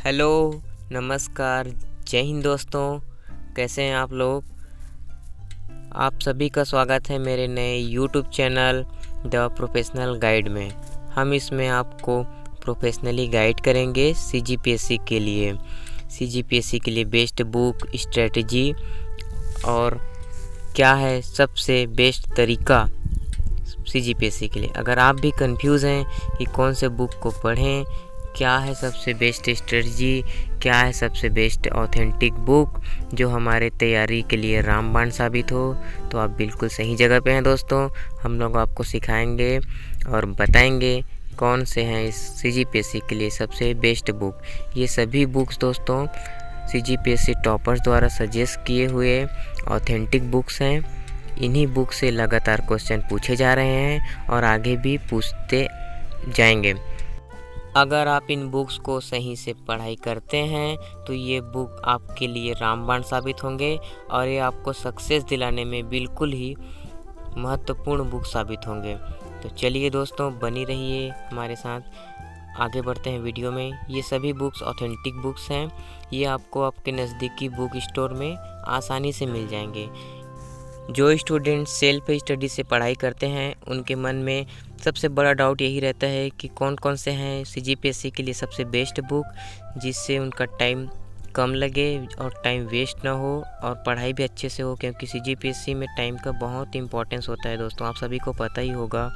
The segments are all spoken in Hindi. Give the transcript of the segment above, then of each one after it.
हेलो, नमस्कार, जय हिंद दोस्तों। कैसे हैं आप लोग? आप सभी का स्वागत है मेरे नए YouTube channel the professional guide में। हम इसमें आपको प्रोफेशनली गाइड करेंगे सीजीपीएससी के लिए बेस्ट बुक, स्ट्रेटजी और क्या है सबसे बेस्ट तरीका सीजीपीएससी के लिए। अगर आप भी कंफ्यूज हैं कि कौन से बुक को पढ़ें, क्या है सबसे बेस्ट स्ट्रेटजी, क्या है सबसे बेस्ट ऑथेंटिक बुक जो हमारे तैयारी के लिए रामबाण साबित हो, तो आप बिल्कुल सही जगह पे हैं दोस्तों। हम लोग आपको सिखाएंगे और बताएंगे कौन से हैं इस सीजीपीएससी के लिए सबसे बेस्ट बुक। ये सभी बुक्स दोस्तों सीजीपीएससी टॉपर्स द्वारा सजेस्ट किए हुए ऑथेंटिक बुक्स हैं। इन्हीं बुक से लगातार क्वेश्चन पूछे जा रहे हैं और आगे भी पूछते जाएंगे। अगर आप इन बुक्स को सही से पढ़ाई करते हैं तो ये बुक आपके लिए रामबाण साबित होंगे और ये आपको सक्सेस दिलाने में बिल्कुल ही महत्वपूर्ण बुक साबित होंगे। तो चलिए दोस्तों, बनी रहिए हमारे साथ। आगे बढ़ते हैं वीडियो में। ये सभी बुक्स ऑथेंटिक बुक्स हैं। ये आपको आपके नज़दीकी बुक स्टोर में आसानी से मिल जाएंगे। जो स्टूडेंट सेल्फ स्टडी से पढ़ाई करते हैं उनके मन में सबसे बड़ा डाउट यही रहता है कि कौन कौन से हैं सीजीपीएससी के लिए सबसे बेस्ट बुक, जिससे उनका टाइम कम लगे और टाइम वेस्ट ना हो और पढ़ाई भी अच्छे से हो, क्योंकि सीजीपीएससी में टाइम का बहुत इंपॉर्टेंस होता है दोस्तों, आप सभी को पता ही होगा।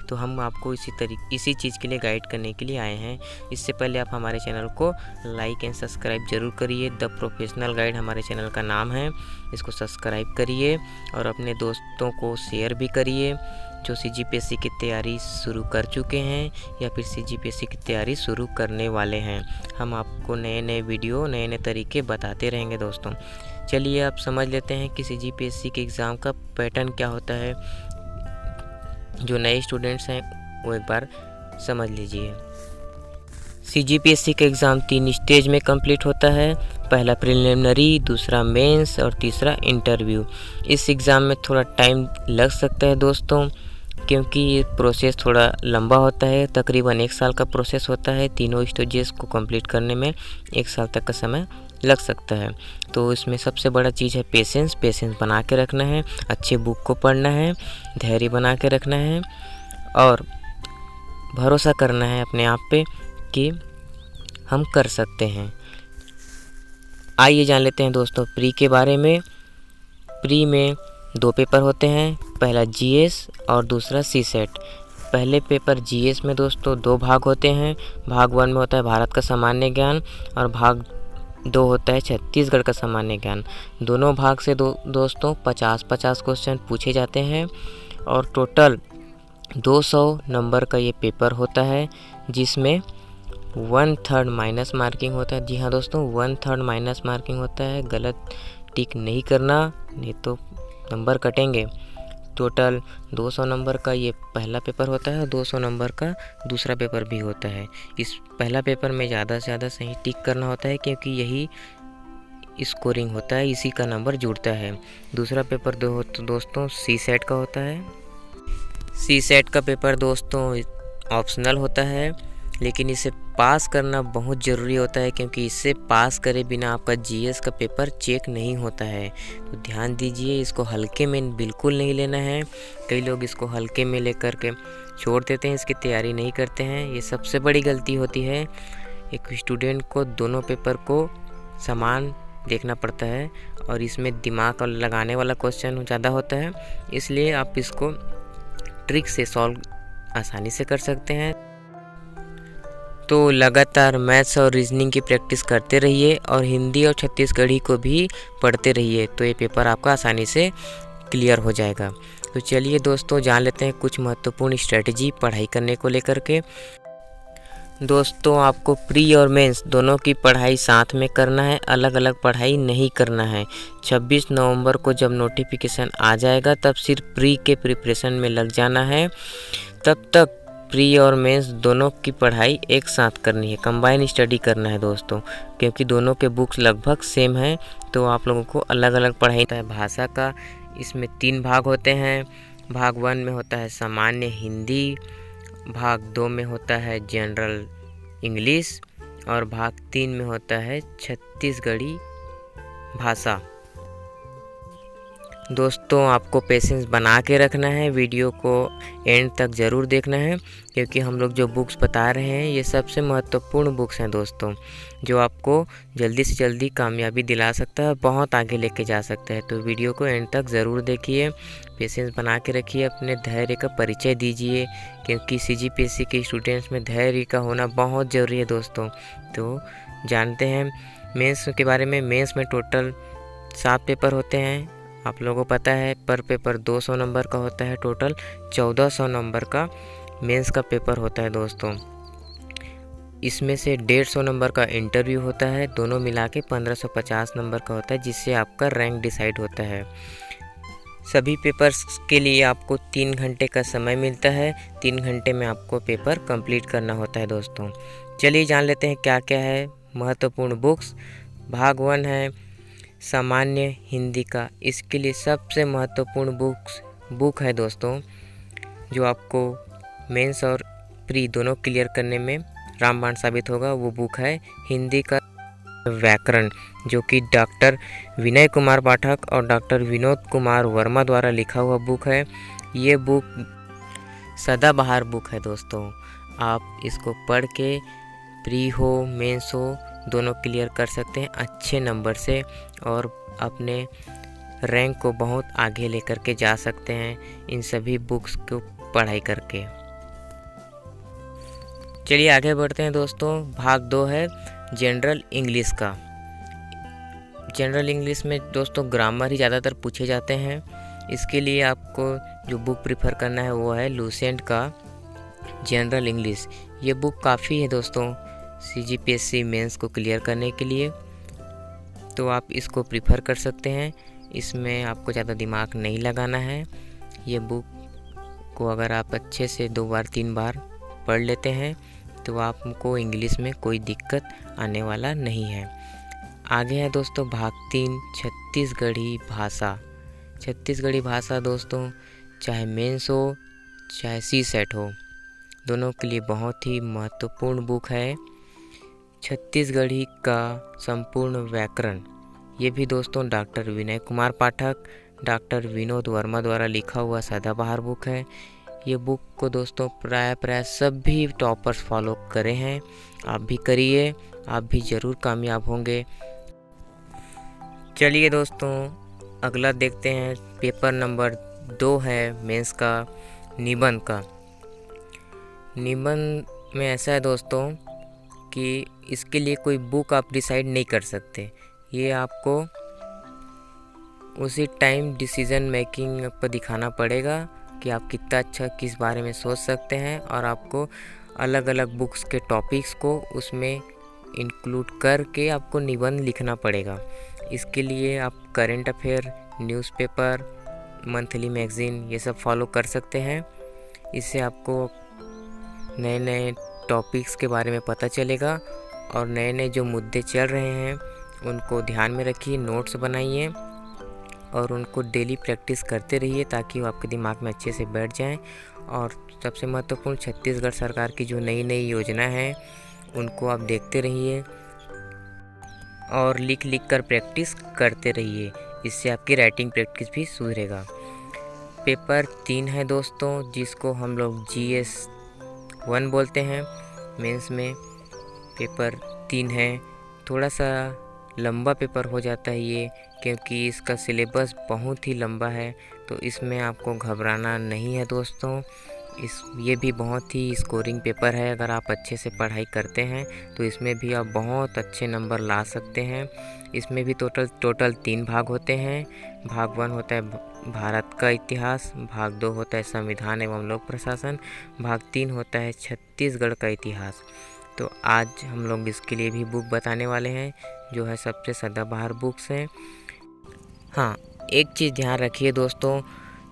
तो हम आपको इसी चीज़ के लिए गाइड करने के लिए आए हैं। इससे पहले आप हमारे चैनल को लाइक एंड सब्सक्राइब जरूर करिए। द प्रोफेशनल गाइड हमारे चैनल का नाम है, इसको सब्सक्राइब करिए और अपने दोस्तों को शेयर भी करिए जो सीजीपीएससी की तैयारी शुरू कर चुके हैं या फिर सीजीपीएससी की तैयारी शुरू करने वाले हैं। हम आपको नए नए वीडियो, नए नए तरीके बताते रहेंगे दोस्तों। चलिए आप समझ लेते हैं कि सीजीपीएससी के एग्ज़ाम का पैटर्न क्या होता है। जो नए स्टूडेंट्स हैं वो एक बार समझ लीजिए। सीजीपीएससी का एग्ज़ाम 3 स्टेज में कंप्लीट होता है। पहला प्रिलिमिनरी, दूसरा मेंस और तीसरा इंटरव्यू। इस एग्ज़ाम में थोड़ा टाइम लग सकता है दोस्तों, क्योंकि ये प्रोसेस थोड़ा लंबा होता है। तकरीबन 1 साल का प्रोसेस होता है। तीनों स्टेजेस को कंप्लीट करने में 1 साल तक का समय लग सकता है। तो इसमें सबसे बड़ा चीज़ है पेशेंस बना के रखना है, अच्छे बुक को पढ़ना है, धैर्य बना के रखना है और भरोसा करना है अपने आप पे कि हम कर सकते हैं। आइए जान लेते हैं दोस्तों प्री के बारे में। प्री में 2 पेपर होते हैं, पहला जीएस और दूसरा सीसेट। पहले पेपर जीएस में दोस्तों 2 भाग होते हैं। भाग 1 में होता है भारत का सामान्य ज्ञान और भाग 2 होता है छत्तीसगढ़ का सामान्य ज्ञान। दोनों भाग से दोस्तों 50-50 क्वेश्चन पूछे जाते हैं और टोटल 200 नंबर का ये पेपर होता है, जिसमें 1/3 माइनस मार्किंग होता है। जी हाँ दोस्तों, 1/3 माइनस मार्किंग होता है। गलत टिक नहीं करना, नहीं तो नंबर कटेंगे। टोटल 200 नंबर का ये पहला पेपर होता है, 200 नंबर का दूसरा पेपर भी होता है। इस पहला पेपर में ज़्यादा से ज़्यादा सही टिक करना होता है, क्योंकि यही स्कोरिंग होता है, इसी का नंबर जुड़ता है। दूसरा पेपर दोस्तों सीसेट का होता है। सीसेट का पेपर दोस्तों ऑप्शनल होता है, लेकिन इसे पास करना बहुत ज़रूरी होता है, क्योंकि इससे पास करे बिना आपका जीएस का पेपर चेक नहीं होता है। तो ध्यान दीजिए, इसको हल्के में बिल्कुल नहीं लेना है। कई लोग इसको हल्के में लेकर के छोड़ देते हैं, इसकी तैयारी नहीं करते हैं। ये सबसे बड़ी गलती होती है। एक स्टूडेंट को दोनों पेपर को समान देखना पड़ता है और इसमें दिमाग लगाने वाला क्वेश्चन ज़्यादा होता है, इसलिए आप इसको ट्रिक से सॉल्व आसानी से कर सकते हैं। तो लगातार मैथ्स और रीजनिंग की प्रैक्टिस करते रहिए और हिंदी और छत्तीसगढ़ी को भी पढ़ते रहिए, तो ये पेपर आपका आसानी से क्लियर हो जाएगा। तो चलिए दोस्तों, जान लेते हैं कुछ महत्वपूर्ण स्ट्रेटजी पढ़ाई करने को लेकर के। दोस्तों, आपको प्री और मेंस दोनों की पढ़ाई साथ में करना है, अलग अलग पढ़ाई नहीं करना है। 26 नवंबर को जब नोटिफिकेशन आ जाएगा तब सिर्फ प्री के प्रिपरेशन में लग जाना है। तब तक प्री और मेंस दोनों की पढ़ाई एक साथ करनी है, कंबाइन स्टडी करना है दोस्तों, क्योंकि दोनों के बुक्स लगभग सेम हैं। तो आप लोगों को अलग अलग पढ़ाई होता है। भाषा का इसमें 3 भाग होते हैं। भाग 1 में होता है सामान्य हिंदी, भाग 2 में होता है जनरल इंग्लिश और भाग 3 में होता है छत्तीसगढ़ी भाषा। दोस्तों आपको पेशेंस बना के रखना है, वीडियो को एंड तक ज़रूर देखना है, क्योंकि हम लोग जो बुक्स बता रहे हैं ये सबसे महत्वपूर्ण बुक्स हैं दोस्तों, जो आपको जल्दी से जल्दी कामयाबी दिला सकता है, बहुत आगे लेके जा सकता है। तो वीडियो को एंड तक ज़रूर देखिए, पेशेंस बना के रखिए, अपने धैर्य का परिचय दीजिए, क्योंकि CGPSC के स्टूडेंट्स में धैर्य का होना बहुत ज़रूरी है दोस्तों। तो जानते हैं मेंस के बारे में। मेंस में टोटल 7 पेपर होते हैं, आप लोगों को पता है। पर पेपर 200 नंबर का होता है, टोटल 1400 नंबर का मेंस का पेपर होता है दोस्तों। इसमें से 150 नंबर का इंटरव्यू होता है, दोनों मिला के 1550 नंबर का होता है, जिससे आपका रैंक डिसाइड होता है। सभी पेपर्स के लिए आपको 3 घंटे का समय मिलता है, 3 घंटे में आपको पेपर कंप्लीट करना होता है दोस्तों। चलिए जान लेते हैं क्या क्या है महत्वपूर्ण बुक्स। भाग 1 है सामान्य हिंदी का। इसके लिए सबसे महत्वपूर्ण बुक है दोस्तों, जो आपको मेंस और प्री दोनों क्लियर करने में रामबाण साबित होगा। वो बुक है हिंदी का व्याकरण, जो कि डॉक्टर विनय कुमार पाठक और डॉक्टर विनोद कुमार वर्मा द्वारा लिखा हुआ बुक है। ये बुक सदाबहार बुक है दोस्तों। आप इसको पढ़ के प्री हो मेंस हो दोनों क्लियर कर सकते हैं अच्छे नंबर से, और अपने रैंक को बहुत आगे लेकर के जा सकते हैं इन सभी बुक्स को पढ़ाई करके। चलिए आगे बढ़ते हैं दोस्तों। भाग 2 है जनरल इंग्लिश का। जनरल इंग्लिश में दोस्तों ग्रामर ही ज़्यादातर पूछे जाते हैं। इसके लिए आपको जो बुक प्रिफर करना है वो है लूसेंट का जनरल इंग्लिश। ये बुक काफ़ी है दोस्तों CGPSC मेंस को क्लियर करने के लिए, तो आप इसको प्रिफर कर सकते हैं। इसमें आपको ज़्यादा दिमाग नहीं लगाना है। ये बुक को अगर आप अच्छे से 2 बार 3 बार पढ़ लेते हैं तो आपको इंग्लिश में कोई दिक्कत आने वाला नहीं है। आगे है दोस्तों भाग 3 छत्तीसगढ़ी भाषा। छत्तीसगढ़ी भाषा दोस्तों चाहे मेंस हो चाहे CSET हो, दोनों के लिए बहुत ही महत्वपूर्ण बुक है। छत्तीसगढ़ी का संपूर्ण व्याकरण, ये भी दोस्तों डॉक्टर विनय कुमार पाठक, डॉक्टर विनोद वर्मा द्वारा लिखा हुआ सदाबहार बुक है। ये बुक को दोस्तों प्राय सभी टॉपर्स फॉलो करे हैं। आप भी करिए, आप भी ज़रूर कामयाब होंगे। चलिए दोस्तों अगला देखते हैं। पेपर नंबर 2 है मेंस का निबंध का। निबंध में ऐसा है दोस्तों कि इसके लिए कोई बुक आप डिसाइड नहीं कर सकते। ये आपको उसी टाइम डिसीज़न मेकिंग पर दिखाना पड़ेगा कि आप कितना अच्छा किस बारे में सोच सकते हैं, और आपको अलग अलग बुक्स के टॉपिक्स को उसमें इंक्लूड करके आपको निबंध लिखना पड़ेगा। इसके लिए आप current affair, newspaper, monthly magazine ये सब फॉलो कर सकते हैं। इससे आपको नए नए टॉपिक्स के बारे में पता चलेगा, और नए नए जो मुद्दे चल रहे हैं उनको ध्यान में रखिए, नोट्स बनाइए और उनको डेली प्रैक्टिस करते रहिए ताकि वो आपके दिमाग में अच्छे से बैठ जाएं। और सबसे महत्वपूर्ण छत्तीसगढ़ सरकार की जो नई नई योजना है उनको आप देखते रहिए और लिख कर प्रैक्टिस करते रहिए। इससे आपकी राइटिंग प्रैक्टिस भी सुधरेगा। पेपर 3 है दोस्तों, जिसको हम लोग GS 1 बोलते हैं। मेंस में पेपर 3 है। थोड़ा सा लंबा पेपर हो जाता है ये, क्योंकि इसका सिलेबस बहुत ही लंबा है, तो इसमें आपको घबराना नहीं है दोस्तों। ये भी बहुत ही स्कोरिंग पेपर है। अगर आप अच्छे से पढ़ाई करते हैं तो इसमें भी आप बहुत अच्छे नंबर ला सकते हैं। इसमें भी टोटल 3 भाग होते हैं। भाग 1 होता है भारत का इतिहास, भाग 2 होता है संविधान एवं लोक प्रशासन, भाग 3 होता है छत्तीसगढ़ का इतिहास। तो आज हम लोग इसके लिए भी बुक बताने वाले हैं, जो है सबसे सदाबहार बुक्स हैं। हाँ, एक चीज़ ध्यान रखिए दोस्तों,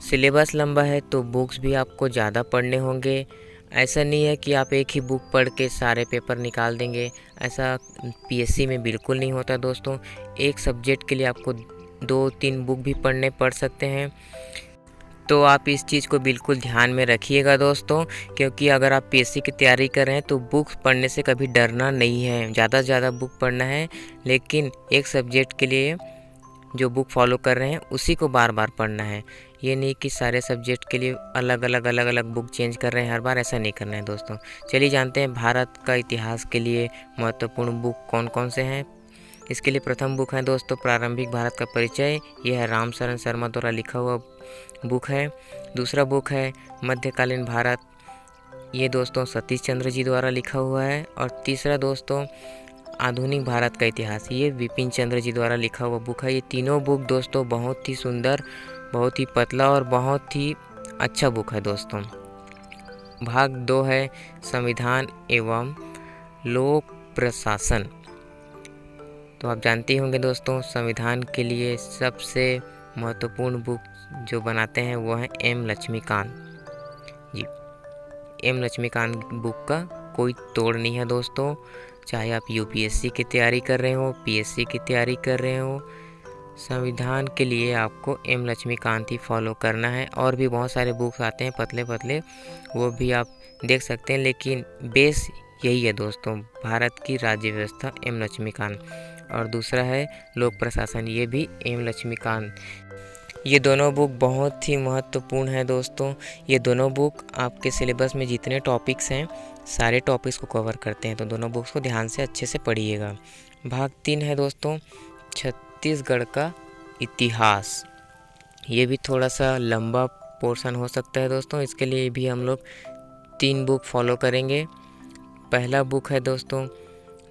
सिलेबस लंबा है तो बुक्स भी आपको ज़्यादा पढ़ने होंगे। ऐसा नहीं है कि आप एक ही बुक पढ़ के सारे पेपर निकाल देंगे, ऐसा PSC में बिल्कुल नहीं होता दोस्तों। एक सब्जेक्ट के लिए आपको 2-3 बुक भी पढ़ सकते हैं। तो आप इस चीज़ को बिल्कुल ध्यान में रखिएगा दोस्तों, क्योंकि अगर आप पीएससी की तैयारी कर रहे हैं तो बुक्स पढ़ने से कभी डरना नहीं है। ज़्यादा से ज़्यादा बुक पढ़ना है, लेकिन एक सब्जेक्ट के लिए जो बुक फॉलो कर रहे हैं उसी को बार बार पढ़ना है। ये नहीं कि सारे सब्जेक्ट के लिए अलग अलग बुक चेंज कर रहे हैं हर बार, ऐसा नहीं करना है दोस्तों। चलिए जानते हैं भारत का इतिहास के लिए महत्वपूर्ण बुक कौन कौन से हैं। इसके लिए प्रथम बुक है दोस्तों प्रारंभिक भारत का परिचय, यह है रामशरण शर्मा द्वारा लिखा हुआ बुक है। दूसरा बुक है मध्यकालीन भारत, ये दोस्तों सतीश चंद्र जी द्वारा लिखा हुआ है। और तीसरा दोस्तों आधुनिक भारत का इतिहास, ये विपिन चंद्र जी द्वारा लिखा हुआ बुक है। ये तीनों बुक दोस्तों बहुत ही सुंदर, बहुत ही पतला और बहुत ही अच्छा बुक है दोस्तों। भाग 2 है संविधान एवं लोक प्रशासन। तो आप जानते होंगे दोस्तों संविधान के लिए सबसे महत्वपूर्ण बुक जो बनाते हैं वो है एम लक्ष्मीकांत जी। एम लक्ष्मीकांत बुक का कोई तोड़ नहीं है दोस्तों। चाहे आप यूपीएससी की तैयारी कर रहे हो, पीएससी की तैयारी कर रहे हो, संविधान के लिए आपको एम लक्ष्मीकांत ही फॉलो करना है। और भी बहुत सारे बुक्स आते हैं पतले पतले, वो भी आप देख सकते हैं, लेकिन बेस यही है दोस्तों, भारत की राज्य व्यवस्था एम लक्ष्मीकांत। और दूसरा है लोक प्रशासन, ये भी एम लक्ष्मीकांत। ये दोनों बुक बहुत ही महत्वपूर्ण है दोस्तों। ये दोनों बुक आपके सिलेबस में जितने टॉपिक्स हैं सारे टॉपिक्स को कवर करते हैं, तो दोनों बुक्स को ध्यान से अच्छे से पढ़िएगा। भाग 3 है दोस्तों छत्तीसगढ़ का इतिहास। ये भी थोड़ा सा लंबा पोर्शन हो सकता है दोस्तों, इसके लिए भी हम लोग 3 बुक फॉलो करेंगे। पहला बुक है दोस्तों,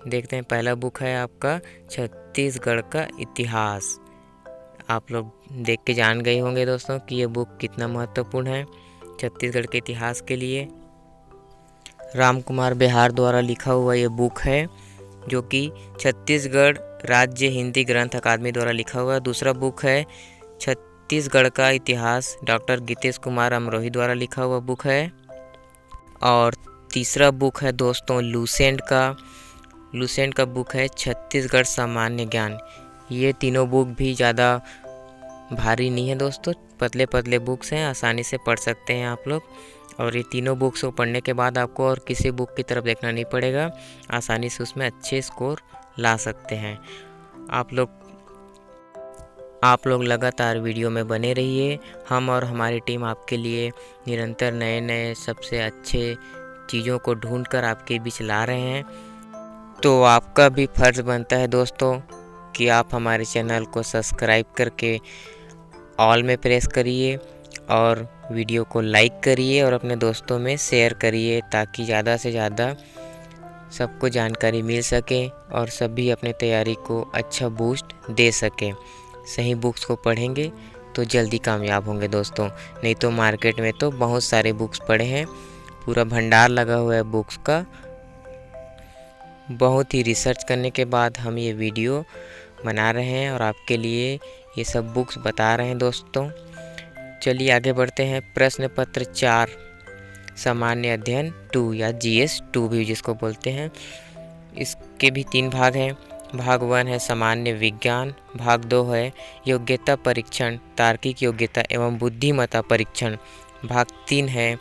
देखते हैं, पहला बुक है आपका छत्तीसगढ़ का इतिहास। आप लोग देख के जान गए होंगे दोस्तों कि ये बुक कितना महत्वपूर्ण है छत्तीसगढ़ के इतिहास के लिए। राम कुमार बेहार द्वारा लिखा हुआ ये बुक है, जो कि छत्तीसगढ़ राज्य हिंदी ग्रंथ अकादमी द्वारा लिखा हुआ। दूसरा बुक है छत्तीसगढ़ का इतिहास, डॉक्टर गीतेश कुमार अमरोही द्वारा लिखा हुआ बुक है। और तीसरा बुक है दोस्तों लूसेंट का बुक है छत्तीसगढ़ सामान्य ज्ञान। ये तीनों बुक भी ज़्यादा भारी नहीं है दोस्तों, पतले पतले बुक्स हैं, आसानी से पढ़ सकते हैं आप लोग। और ये तीनों बुक्स को पढ़ने के बाद आपको और किसी बुक की तरफ देखना नहीं पड़ेगा, आसानी से उसमें अच्छे स्कोर ला सकते हैं। आप लोग लगातार वीडियो में बने रहिए। हम और हमारी टीम आपके लिए निरंतर नए नए सबसे अच्छे चीज़ों को ढूंढकर आपके बीच ला रहे हैं। तो आपका भी फर्ज बनता है दोस्तों कि आप हमारे चैनल को सब्सक्राइब करके ऑल में प्रेस करिए और वीडियो को लाइक करिए और अपने दोस्तों में शेयर करिए, ताकि ज़्यादा से ज़्यादा सबको जानकारी मिल सके और सभी अपने तैयारी को अच्छा बूस्ट दे सकें। सही बुक्स को पढ़ेंगे तो जल्दी कामयाब होंगे दोस्तों, नहीं तो मार्केट में तो बहुत सारे बुक्स पड़े हैं, पूरा भंडार लगा हुआ है बुक्स का। बहुत ही रिसर्च करने के बाद हम ये वीडियो बना रहे हैं और आपके लिए ये सब बुक्स बता रहे हैं दोस्तों। चलिए आगे बढ़ते हैं। प्रश्न पत्र 4 सामान्य अध्ययन 2 या GS 2 भी जिसको बोलते हैं, इसके भी 3 भाग हैं। भाग 1 है सामान्य विज्ञान, भाग 2 है योग्यता परीक्षण, तार्किक योग्यता एवं बुद्धिमत्ता परीक्षण, भाग 3 है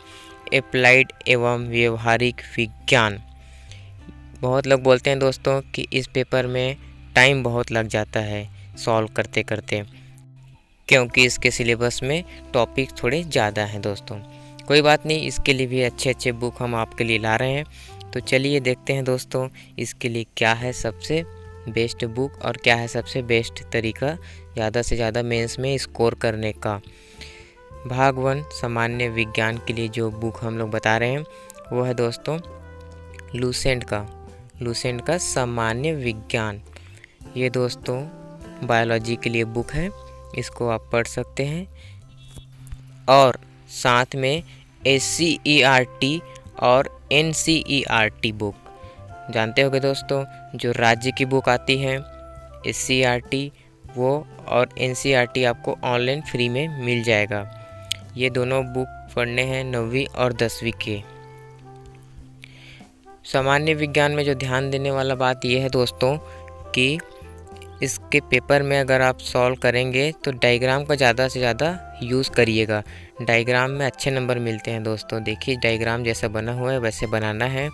अप्लाइड एवं व्यवहारिक विज्ञान। बहुत लोग बोलते हैं दोस्तों कि इस पेपर में टाइम बहुत लग जाता है सॉल्व करते करते, क्योंकि इसके सिलेबस में टॉपिक थोड़े ज़्यादा हैं दोस्तों। कोई बात नहीं, इसके लिए भी अच्छे अच्छे बुक हम आपके लिए ला रहे हैं। तो चलिए देखते हैं दोस्तों इसके लिए क्या है सबसे बेस्ट बुक और क्या है सबसे बेस्ट तरीका ज़्यादा से ज़्यादा मेंस में स्कोर करने का। भाग 1 सामान्य विज्ञान के लिए जो बुक हम लोग बता रहे हैं वो है दोस्तों लूसेंट का सामान्य विज्ञान। ये दोस्तों बायोलॉजी के लिए बुक है, इसको आप पढ़ सकते हैं। और साथ में SCERT और NCERT बुक जानते होंगे दोस्तों, जो राज्य की बुक आती है SCERT वो और NCERT आपको ऑनलाइन फ्री में मिल जाएगा। ये दोनों बुक पढ़ने हैं 9वीं और 10वीं के। सामान्य विज्ञान में जो ध्यान देने वाला बात यह है दोस्तों कि इसके पेपर में अगर आप सॉल्व करेंगे तो डायग्राम का ज़्यादा से ज़्यादा यूज़ करिएगा। डायग्राम में अच्छे नंबर मिलते हैं दोस्तों। देखिए डायग्राम जैसा बना हुआ है वैसे बनाना है।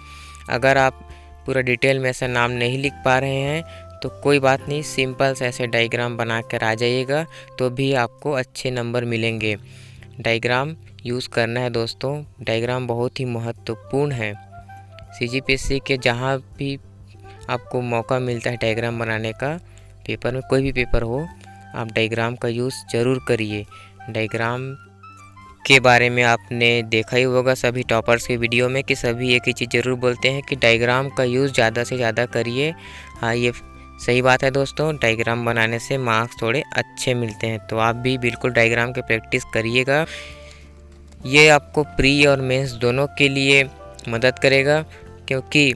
अगर आप पूरा डिटेल में ऐसा नाम नहीं लिख पा रहे हैं तो कोई बात नहीं, सिंपल से ऐसे डायग्राम बना कर आ जाइएगा तो भी आपको अच्छे नंबर मिलेंगे। डायग्राम यूज़ करना है दोस्तों। डायग्राम बहुत ही महत्वपूर्ण है। CGPSC के जहाँ भी आपको मौका मिलता है डायग्राम बनाने का, पेपर में कोई भी पेपर हो, आप डायग्राम का यूज़ ज़रूर करिए। डायग्राम के बारे में आपने देखा ही होगा सभी टॉपर्स के वीडियो में कि सभी एक ही चीज़ ज़रूर बोलते हैं कि डायग्राम का यूज़ ज़्यादा से ज़्यादा करिए। हाँ, ये सही बात है दोस्तों। डायग्राम बनाने से मार्क्स थोड़े अच्छे मिलते हैं, तो आप भी बिल्कुल डायग्राम की प्रैक्टिस करिएगा। ये आपको प्री और मेंस दोनों के लिए मदद करेगा, क्योंकि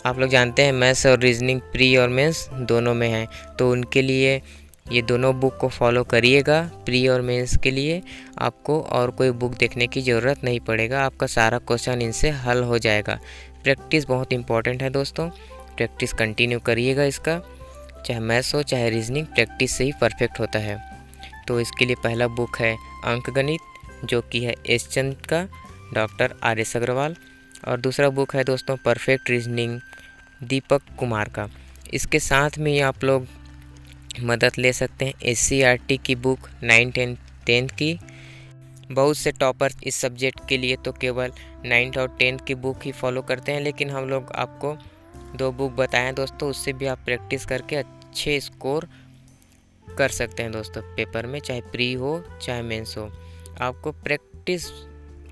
आप लोग जानते हैं मैथ्स और रीजनिंग प्री और मेंस दोनों में है, तो उनके लिए ये दोनों बुक को फॉलो करिएगा। प्री और मेंस के लिए आपको और कोई बुक देखने की ज़रूरत नहीं पड़ेगा, आपका सारा क्वेश्चन इनसे हल हो जाएगा। प्रैक्टिस बहुत इंपॉर्टेंट है दोस्तों, प्रैक्टिस कंटिन्यू करिएगा इसका। चाहे मैथ्स हो चाहे रीजनिंग, प्रैक्टिस से ही परफेक्ट होता है। तो इसके लिए पहला बुक है अंकगणित, जो कि है एस चंद का, डॉक्टर RS अग्रवाल। और दूसरा बुक है दोस्तों परफेक्ट रीजनिंग, दीपक कुमार का। इसके साथ में ही आप लोग मदद ले सकते हैं SCERT की बुक 9th and 10th की। बहुत से टॉपर इस सब्जेक्ट के लिए तो केवल 9th और 10th की बुक ही फॉलो करते हैं, लेकिन हम लोग आपको 2 बुक बताए हैं दोस्तों, उससे भी आप प्रैक्टिस करके अच्छे स्कोर कर सकते हैं दोस्तों पेपर में, चाहे प्री हो चाहे मेंस हो। आपको प्रैक्टिस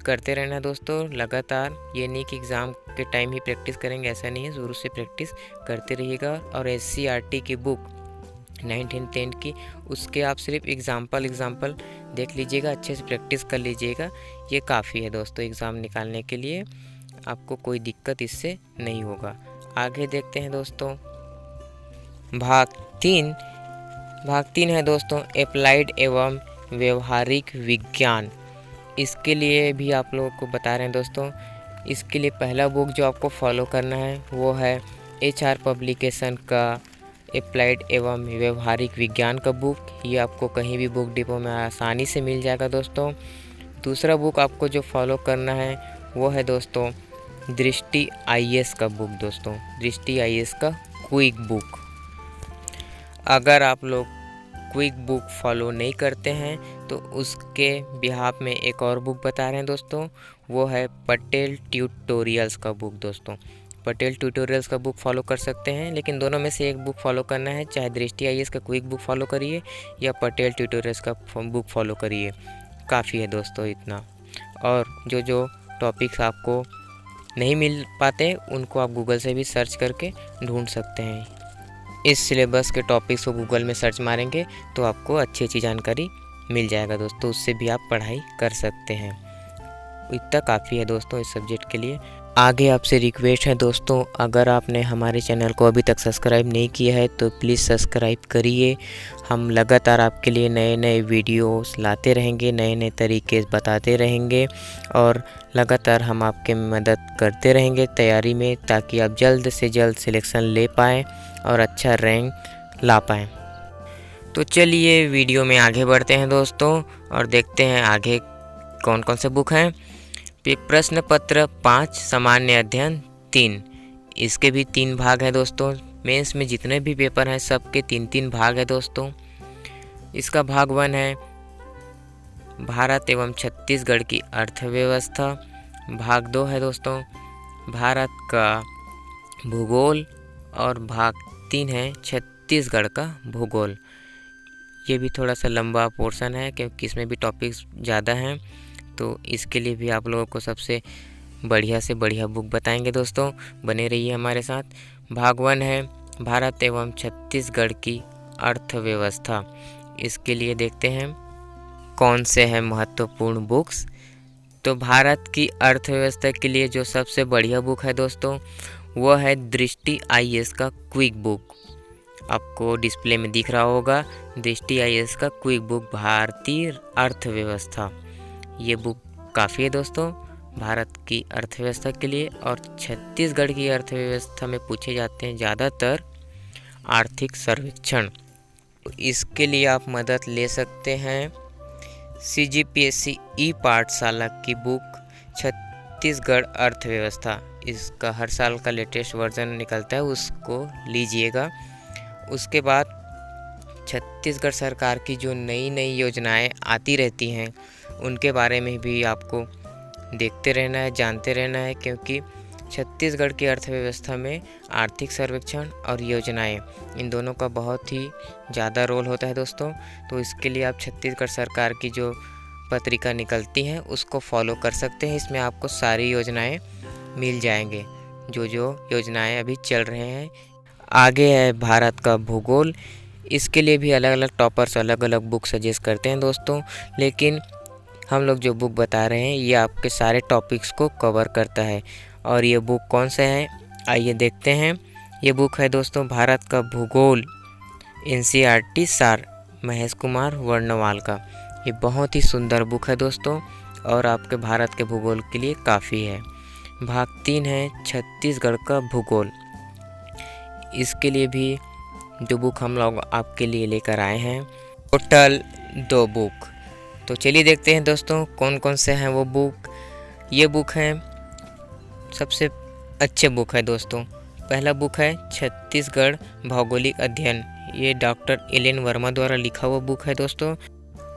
करते रहना है दोस्तों लगातार। ये नहीं कि एग्ज़ाम के टाइम ही प्रैक्टिस करेंगे, ऐसा नहीं है, शुरू से प्रैक्टिस करते रहिएगा। और SCERT की बुक 9th and 10th की, उसके आप सिर्फ एग्ज़ाम्पल देख लीजिएगा, अच्छे से प्रैक्टिस कर लीजिएगा, ये काफ़ी है दोस्तों एग्ज़ाम निकालने के लिए। आपको कोई दिक्कत इससे नहीं होगा। आगे देखते हैं दोस्तों भाग 3 है दोस्तों एप्लाइड एवं व्यवहारिक विज्ञान। इसके लिए भी आप लोगों को बता रहे हैं दोस्तों। इसके लिए पहला बुक जो आपको फॉलो करना है वो है HR पब्लिकेशन का एप्लाइड एवं व्यवहारिक विज्ञान का बुक। ये आपको कहीं भी बुक डिपो में आसानी से मिल जाएगा दोस्तों। दूसरा बुक आपको जो फॉलो करना है वो है दोस्तों दृष्टि IAS का बुक दोस्तों, दृष्टि IAS का क्विक बुक। अगर आप लोग क्विक बुक फॉलो नहीं करते हैं तो उसके बिहाफ में एक और बुक बता रहे हैं दोस्तों, वो है पटेल ट्यूटोरियल्स का बुक दोस्तों। पटेल ट्यूटोरियल्स का बुक फॉलो कर सकते हैं, लेकिन दोनों में से एक बुक फॉलो करना है, चाहे दृष्टि IAS का क्विक बुक फॉलो करिए या पटेल ट्यूटोरियल्स का बुक फॉलो करिए, काफ़ी है दोस्तों इतना। और जो टॉपिक्स आपको नहीं मिल पाते उनको आप गूगल से भी सर्च करके ढूंढ सकते हैं। इस सिलेबस के टॉपिक्स को गूगल में सर्च मारेंगे तो आपको अच्छी जानकारी मिल जाएगा दोस्तों, उससे भी आप पढ़ाई कर सकते हैं। इतना काफ़ी है दोस्तों इस सब्जेक्ट के लिए। आगे आपसे रिक्वेस्ट है दोस्तों, अगर आपने हमारे चैनल को अभी तक सब्सक्राइब नहीं किया है तो प्लीज़ सब्सक्राइब करिए। हम लगातार आपके लिए नए वीडियोस लाते रहेंगे, नए तरीके बताते रहेंगे और लगातार हम आपके मदद करते रहेंगे तैयारी में, ताकि आप जल्द से जल्द सिलेक्शन ले पाएँ और अच्छा रैंक ला पाएँ। तो चलिए वीडियो में आगे बढ़ते हैं दोस्तों और देखते हैं आगे कौन कौन से बुक हैं। प्रश्न पत्र 5 सामान्य अध्ययन 3, इसके भी 3 भाग हैं दोस्तों। मेंस में जितने भी पेपर हैं सबके 3 भाग है दोस्तों। इसका भाग 1 है भारत एवं छत्तीसगढ़ की अर्थव्यवस्था। भाग 2 है दोस्तों भारत का भूगोल और भाग 3 है छत्तीसगढ़ का भूगोल। ये भी थोड़ा सा लंबा पोर्शन है क्योंकि इसमें भी टॉपिक्स ज़्यादा हैं, तो इसके लिए भी आप लोगों को सबसे बढ़िया से बढ़िया बुक बताएंगे दोस्तों, बने रहिए हमारे साथ। भाग 1 है भारत एवं छत्तीसगढ़ की अर्थव्यवस्था। इसके लिए देखते हैं कौन से हैं महत्वपूर्ण बुक्स। तो भारत की अर्थव्यवस्था के लिए जो सबसे बढ़िया बुक है दोस्तों वो है दृष्टि IAS का क्विक बुक। आपको डिस्प्ले में दिख रहा होगा दृष्टि IAS का क्विक बुक भारतीय अर्थव्यवस्था। ये बुक काफ़ी है दोस्तों भारत की अर्थव्यवस्था के लिए। और छत्तीसगढ़ की अर्थव्यवस्था में पूछे जाते हैं ज़्यादातर आर्थिक सर्वेक्षण, इसके लिए आप मदद ले सकते हैं CGPSC ई पाठशाला की बुक छत्तीसगढ़ अर्थव्यवस्था। इसका हर साल का लेटेस्ट वर्जन निकलता है, उसको लीजिएगा। उसके बाद छत्तीसगढ़ सरकार की जो नई नई योजनाएं आती रहती हैं उनके बारे में भी आपको देखते रहना है, जानते रहना है, क्योंकि छत्तीसगढ़ की अर्थव्यवस्था में आर्थिक सर्वेक्षण और योजनाएं, इन दोनों का बहुत ही ज़्यादा रोल होता है दोस्तों। तो इसके लिए आप छत्तीसगढ़ सरकार की जो पत्रिका निकलती हैं उसको फॉलो कर सकते हैं। इसमें आपको सारी योजनाएं मिल जाएंगे, जो योजनाएं अभी चल रहे हैं। आगे है भारत का भूगोल। इसके लिए भी अलग अलग टॉपर्स अलग अलग बुक सजेस्ट करते हैं दोस्तों, लेकिन हम लोग जो बुक बता रहे हैं ये आपके सारे टॉपिक्स को कवर करता है। और ये बुक कौन सा है, आइए देखते हैं। ये बुक है दोस्तों भारत का भूगोल NCERT सार, महेश कुमार वर्णवाल का। ये बहुत ही सुंदर बुक है दोस्तों और आपके भारत के भूगोल के लिए काफ़ी है। भाग 3 है छत्तीसगढ़ का भूगोल। इसके लिए भी जो बुक हम लोग आपके लिए लेकर आए हैं, टोटल 2 बुक। तो चलिए देखते हैं दोस्तों कौन कौन से हैं वो बुक। ये बुक है सबसे अच्छे बुक है दोस्तों। पहला बुक है छत्तीसगढ़ भौगोलिक अध्ययन। ये डॉक्टर एल.एन. वर्मा द्वारा लिखा हुआ बुक है दोस्तों।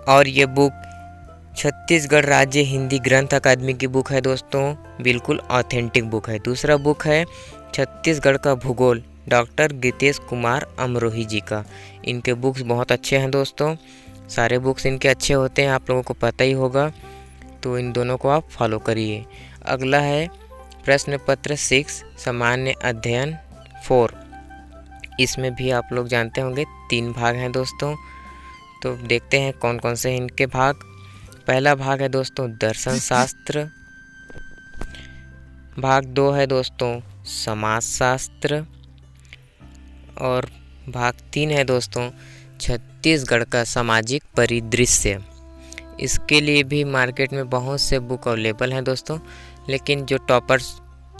और ये बुक छत्तीसगढ़ राज्य हिंदी ग्रंथ अकादमी की बुक है दोस्तों, बिल्कुल ऑथेंटिक बुक है। दूसरा बुक है छत्तीसगढ़ का भूगोल, डॉक्टर गीतेश कुमार अमरोही जी का। इनके बुक्स बहुत अच्छे हैं दोस्तों, सारे बुक्स इनके अच्छे होते हैं, आप लोगों को पता ही होगा। तो इन दोनों को आप फॉलो करिए। अगला है प्रश्न पत्र 6 सामान्य अध्ययन 4। इसमें भी आप लोग जानते होंगे 3 भाग हैं दोस्तों। तो देखते हैं कौन कौन से इनके भाग। पहला भाग है दोस्तों दर्शन शास्त्र। भाग 2 है दोस्तों समाजशास्त्र। और भाग 3 है दोस्तों छत्तीसगढ़ का सामाजिक परिदृश्य। इसके लिए भी मार्केट में बहुत से बुक अवेलेबल हैं दोस्तों, लेकिन जो टॉपर्स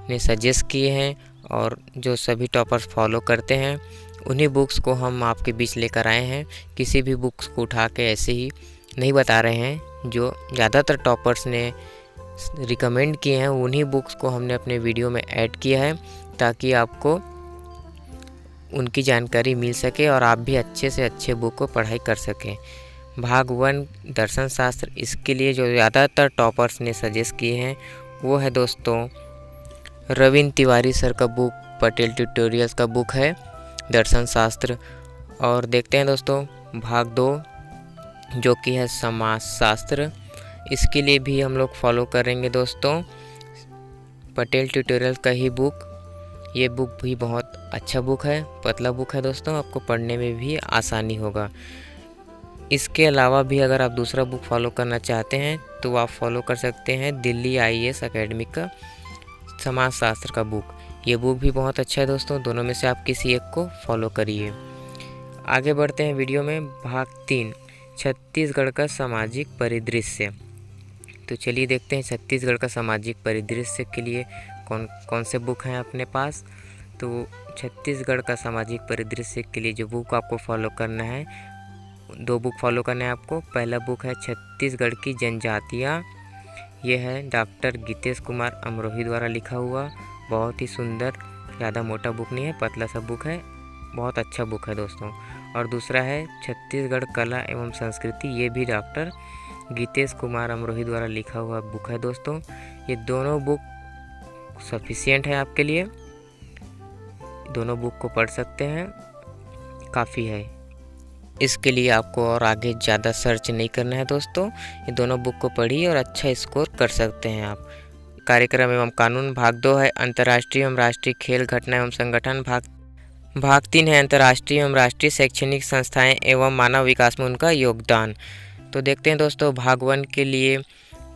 ने सजेस्ट किए हैं और जो सभी टॉपर्स फॉलो करते हैं उन्हीं बुक्स को हम आपके बीच लेकर आए हैं। किसी भी बुक्स को उठा के ऐसे ही नहीं बता रहे हैं, जो ज़्यादातर टॉपर्स ने रिकमेंड किए हैं उन्हीं बुक्स को हमने अपने वीडियो में ऐड किया है, ताकि आपको उनकी जानकारी मिल सके और आप भी अच्छे से अच्छे बुक को पढ़ाई कर सकें। भाग 1 दर्शन शास्त्र, इसके लिए जो ज़्यादातर टॉपर्स ने सजेस्ट किए हैं वो है दोस्तों रविंद्र तिवारी सर का बुक, पटेल ट्यूटोरियल्स का बुक है दर्शन शास्त्र। और देखते हैं दोस्तों भाग 2 जो कि है समाजशास्त्र। इसके लिए भी हम लोग फॉलो करेंगे दोस्तों पटेल ट्यूटोरियल्स का ही बुक। ये बुक भी बहुत अच्छा बुक है, पतला बुक है दोस्तों, आपको पढ़ने में भी आसानी होगा। इसके अलावा भी अगर आप दूसरा बुक फॉलो करना चाहते हैं तो आप फॉलो कर सकते हैं दिल्ली IAS अकेडमी का समाजशास्त्र का बुक। ये बुक भी बहुत अच्छा है दोस्तों, दोनों में से आप किसी एक को फॉलो करिए। आगे बढ़ते हैं वीडियो में। भाग 3 छत्तीसगढ़ का सामाजिक परिदृश्य। तो चलिए देखते हैं छत्तीसगढ़ का सामाजिक परिदृश्य के लिए कौन कौन से बुक हैं अपने पास। तो छत्तीसगढ़ का सामाजिक परिदृश्य के लिए जो बुक आपको फॉलो करना है, 2 बुक फॉलो करना है आपको। पहला बुक है छत्तीसगढ़ की जनजातियाँ। ये है डॉक्टर गीतेश कुमार अमरोही द्वारा लिखा हुआ, बहुत ही सुंदर, ज़्यादा मोटा बुक नहीं है, पतला सा बुक है, बहुत अच्छा बुक है दोस्तों। और दूसरा है छत्तीसगढ़ कला एवं संस्कृति। ये भी डॉक्टर गीतेश कुमार अमरोही द्वारा लिखा हुआ बुक है दोस्तों। ये दोनों बुक सफिशिएंट है आपके लिए, दोनों बुक को पढ़ सकते हैं, काफ़ी है। इसके लिए आपको और आगे ज़्यादा सर्च नहीं करना है दोस्तों, ये दोनों बुक को पढ़िए और अच्छा स्कोर कर सकते हैं आप। कार्यक्रम एवं कानून भाग 2 है अंतर्राष्ट्रीय एवं राष्ट्रीय खेल घटना एवं संगठन। भाग 3 है अंतर्राष्ट्रीय एवं राष्ट्रीय शैक्षणिक संस्थाएं एवं मानव विकास में उनका योगदान। तो देखते हैं दोस्तों भाग 1 के लिए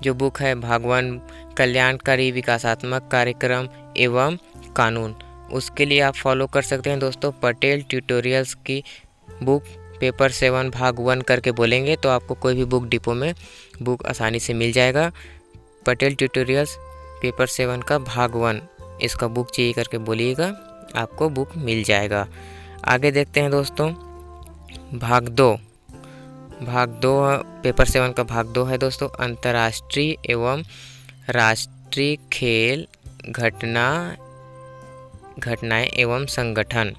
जो बुक है, भाग 1 कल्याणकारी विकासात्मक कार्यक्रम एवं कानून। उसके लिए आप फॉलो कर सकते हैं दोस्तों पटेल ट्यूटोरियल्स की बुक पेपर 7 भाग 1 करके बोलेंगे तो आपको कोई भी बुक डिपो में बुक आसानी से मिल जाएगा। पटेल ट्यूटोरियल्स पेपर 7 का भाग 1 इसका बुक चाहिए करके बोलिएगा, आपको बुक मिल जाएगा। आगे देखते हैं दोस्तों भाग दो पेपर 7 का भाग 2 है दोस्तों, अंतर्राष्ट्रीय एवं राष्ट्रीय खेल घटनाएं एवं संगठन।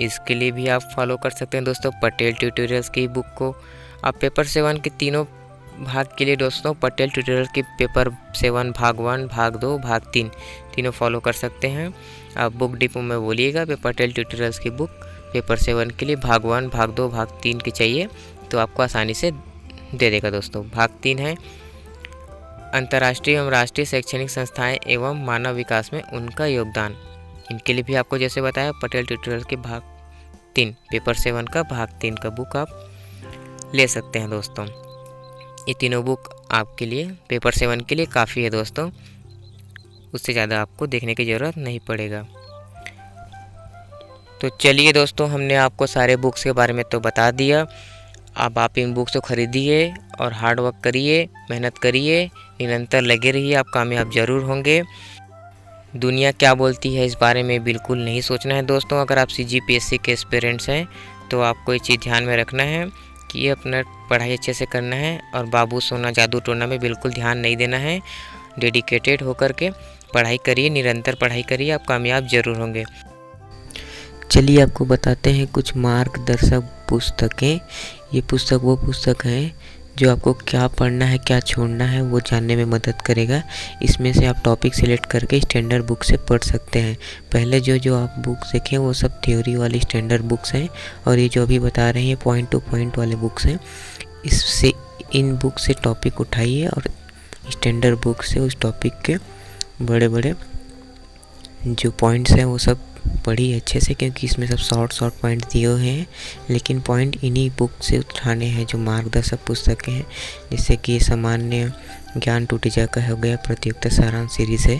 इसके लिए भी आप फॉलो कर सकते हैं दोस्तों पटेल ट्यूटोरियल्स की बुक को। आप पेपर 7 के तीनों भाग के लिए दोस्तों पटेल ट्यूटोरियल की पेपर 7 भाग 1, भाग 2, भाग 3 तीनों फॉलो कर सकते हैं। आप बुक डिपो में बोलिएगा पटेल ट्यूटोरियल्स की बुक पेपर 7 के लिए भाग 1, भाग 2, भाग 3 की चाहिए, तो आपको आसानी से दे देगा दोस्तों। भाग 3 है अंतर्राष्ट्रीय एवं राष्ट्रीय शैक्षणिक संस्थाएं एवं मानव विकास में उनका योगदान। इनके लिए भी आपको जैसे बताया पटेल ट्यूटोरियल के भाग 3 पेपर 7 का भाग 3 का बुक आप ले सकते हैं दोस्तों। ये तीनों बुक आपके लिए पेपर 7 के लिए काफ़ी है दोस्तों, उससे ज़्यादा आपको देखने की ज़रूरत नहीं पड़ेगा। तो चलिए दोस्तों, हमने आपको सारे बुक्स के बारे में तो बता दिया। अब आप इन बुक्स को खरीदिए और हार्ड वर्क करिए, मेहनत करिए, निरंतर लगे रहिए, आप कामयाब ज़रूर होंगे। दुनिया क्या बोलती है इस बारे में बिल्कुल नहीं सोचना है दोस्तों। अगर आप CGPSC के एस्पिरेंट्स हैं तो आपको ये चीज़ ध्यान में रखना है कि ये अपना पढ़ाई अच्छे से करना है और बाबू सोना जादू टोना में बिल्कुल ध्यान नहीं देना है। डेडिकेटेड होकर के पढ़ाई करिए, निरंतर पढ़ाई करिए, आप कामयाब ज़रूर होंगे। चलिए आपको बताते हैं कुछ मार्गदर्शक पुस्तकें। ये पुस्तक वो पुस्तक है जो आपको क्या पढ़ना है, क्या छोड़ना है वो जानने में मदद करेगा। इसमें से आप टॉपिक सिलेक्ट करके स्टैंडर्ड बुक से पढ़ सकते हैं। पहले जो आप बुक्स देखें वो सब थ्योरी वाली स्टैंडर्ड बुक्स हैं, और ये जो अभी बता रहे हैं पॉइंट टू पॉइंट वाले बुक्स हैं। इससे इन बुक से टॉपिक उठाइए और स्टैंडर्ड बुक से उस टॉपिक के बड़े बड़े जो पॉइंट्स हैं वो सब पढ़िए अच्छे से, क्योंकि इसमें सब शॉर्ट पॉइंट दिए हुए हैं, लेकिन पॉइंट इन्हीं बुक से उठाने हैं जो मार्गदर्शक पुस्तकें हैं। जैसे कि सामान्य ज्ञान टूटिजा का हो गया, प्रतियोगिता सारांश सीरीज़ है,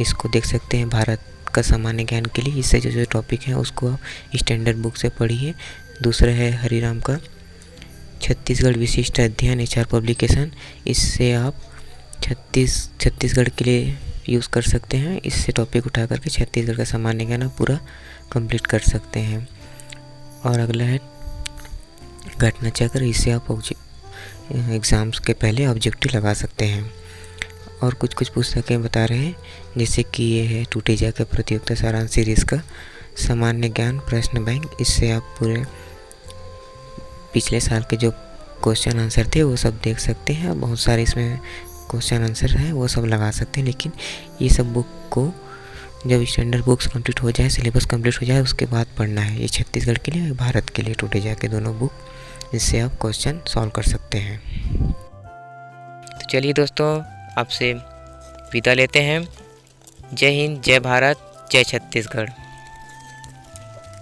इसको देख सकते हैं भारत का सामान्य ज्ञान के लिए। इससे जो टॉपिक है उसको आप स्टैंडर्ड बुक से पढ़िए। दूसरा है हरिराम का छत्तीसगढ़ विशिष्ट अध्ययन HR पब्लिकेशन, इससे आप छत्तीसगढ़ के लिए यूज़ कर सकते हैं। इससे टॉपिक उठा करके छत्तीसगढ़ का सामान्य ज्ञान आप पूरा कंप्लीट कर सकते हैं। और अगला है घटना चक्र, इससे आप एग्ज़ाम्स के पहले ऑब्जेक्टिव लगा सकते हैं। और कुछ पुस्तकें बता रहे हैं, जैसे कि ये है टूटिजा के प्रतियोगिता सारांश सीरीज़ का सामान्य ज्ञान प्रश्न बैंक, इससे आप पूरे पिछले साल के जो क्वेश्चन आंसर थे वो सब देख सकते हैं। बहुत सारे इसमें क्वेश्चन आंसर है वो सब लगा सकते हैं, लेकिन ये सब बुक को जब स्टैंडर्ड बुक्स कंप्लीट हो जाए, सिलेबस कंप्लीट हो जाए, उसके बाद पढ़ना है। ये छत्तीसगढ़ के लिए, भारत के लिए टूटिजा के दोनों बुक, जिससे आप क्वेश्चन सॉल्व कर सकते हैं। तो चलिए दोस्तों, आपसे विदा लेते हैं। जय हिंद, जय भारत, जय छत्तीसगढ़।